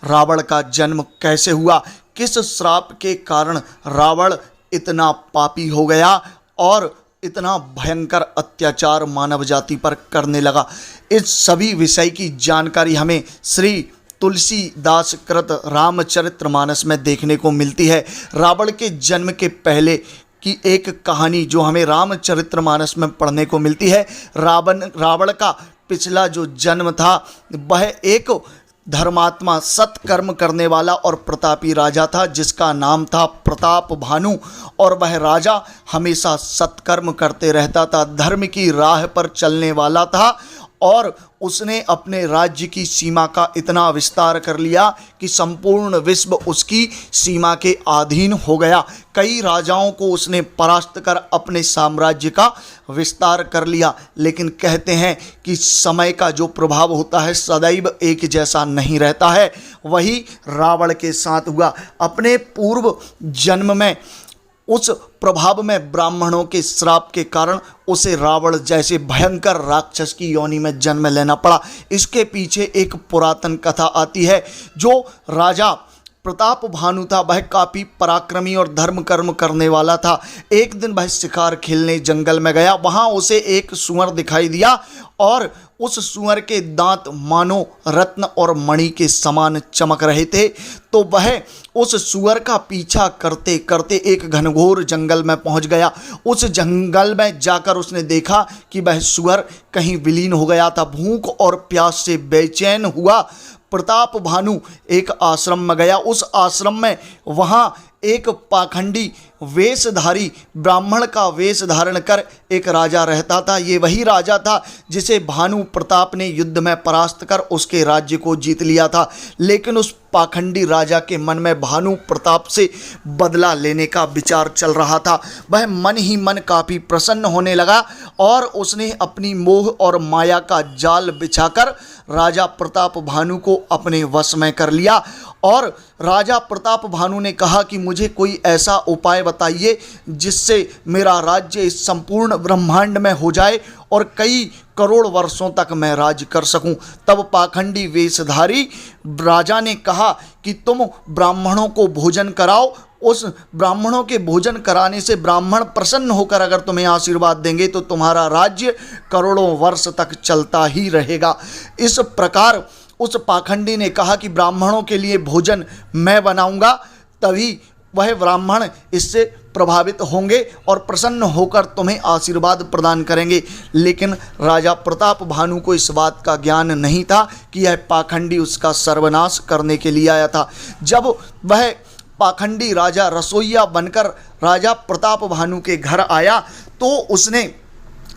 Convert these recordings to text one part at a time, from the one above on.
रावण का जन्म कैसे हुआ, किस श्राप के कारण रावण इतना पापी हो गया और इतना भयंकर अत्याचार मानव जाति पर करने लगा। इस सभी विषय की जानकारी हमें श्री तुलसीदास कृत रामचरितमानस में देखने को मिलती है। रावण के जन्म के पहले की एक कहानी जो हमें रामचरितमानस में पढ़ने को मिलती है। रावण का पिछला जो जन्म था वह एक धर्मात्मा सत्कर्म करने वाला और प्रतापी राजा था जिसका नाम था प्रताप भानु। और वह राजा हमेशा सत्कर्म करते रहता था, धर्म की राह पर चलने वाला था और उसने अपने राज्य की सीमा का इतना विस्तार कर लिया कि संपूर्ण विश्व उसकी सीमा के अधीन हो गया। कई राजाओं को उसने परास्त कर अपने साम्राज्य का विस्तार कर लिया। लेकिन कहते हैं कि समय का जो प्रभाव होता है सदैव एक जैसा नहीं रहता है। वही रावण के साथ हुआ। अपने पूर्व जन्म में उस प्रभाव में ब्राह्मणों के श्राप के कारण उसे रावण जैसे भयंकर राक्षस की योनि में जन्म लेना पड़ा। इसके पीछे एक पुरातन कथा आती है। जो राजा प्रताप भानु था वह काफ़ी पराक्रमी और धर्म कर्म करने वाला था। एक दिन वह शिकार खेलने जंगल में गया। वहाँ उसे एक सूअर दिखाई दिया और उस सूअर के दांत मानो रत्न और मणि के समान चमक रहे थे। तो वह उस सूअर का पीछा करते करते एक घनघोर जंगल में पहुंच गया। उस जंगल में जाकर उसने देखा कि वह सूअर कहीं विलीन हो गया था। भूख और प्यास से बेचैन हुआ प्रताप भानु एक आश्रम में गया। उस आश्रम में वहाँ एक पाखंडी वेशधारी ब्राह्मण का वेश धारण कर एक राजा रहता था। ये वही राजा था जिसे भानु प्रताप ने युद्ध में परास्त कर उसके राज्य को जीत लिया था। लेकिन उस पाखंडी राजा के मन में भानु प्रताप से बदला लेने का विचार चल रहा था। वह मन ही मन काफ़ी प्रसन्न होने लगा और उसने अपनी मोह और माया का जाल बिछाकर राजा प्रताप भानु को अपने वश में कर लिया। और राजा प्रताप भानु ने कहा कि मुझे कोई ऐसा उपाय बताइए जिससे मेरा राज्य इस संपूर्ण ब्रह्मांड में हो जाए और कई करोड़ वर्षों तक मैं राज कर सकूं। तब पाखंडी वेशधारी राजा ने कहा कि तुम ब्राह्मणों को भोजन कराओ। उस ब्राह्मणों के भोजन कराने से ब्राह्मण प्रसन्न होकर अगर तुम्हें आशीर्वाद देंगे तो तुम्हारा राज्य करोड़ों वर्ष तक चलता ही रहेगा। इस प्रकार उस पाखंडी ने कहा कि ब्राह्मणों के लिए भोजन मैं बनाऊंगा, तभी वह ब्राह्मण इससे प्रभावित होंगे और प्रसन्न होकर तुम्हें आशीर्वाद प्रदान करेंगे। लेकिन राजा प्रताप भानु को इस बात का ज्ञान नहीं था कि यह पाखंडी उसका सर्वनाश करने के लिए आया था। जब वह पाखंडी राजा रसोइया बनकर राजा प्रताप भानु के घर आया तो उसने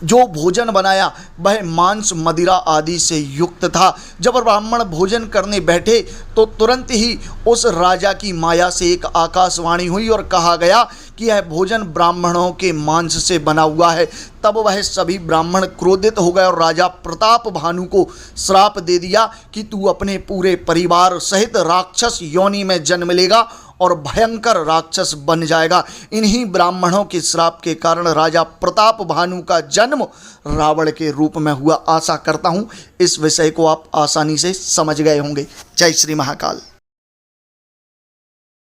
जो भोजन बनाया वह मांस मदिरा आदि से युक्त था। जब ब्राह्मण भोजन करने बैठे तो तुरंत ही उस राजा की माया से एक आकाशवाणी हुई और कहा गया कि यह भोजन ब्राह्मणों के मांस से बना हुआ है। तब वह सभी ब्राह्मण क्रोधित हो गए और राजा प्रताप भानु को श्राप दे दिया कि तू अपने पूरे परिवार सहित राक्षस योनि में जन्म लेगा और भयंकर राक्षस बन जाएगा। इन्हीं ब्राह्मणों के श्राप के कारण राजा प्रताप भानु का जन्म रावण के रूप में हुआ। आशा करता हूँ इस विषय को आप आसानी से समझ गए होंगे। जय श्री महाकाल।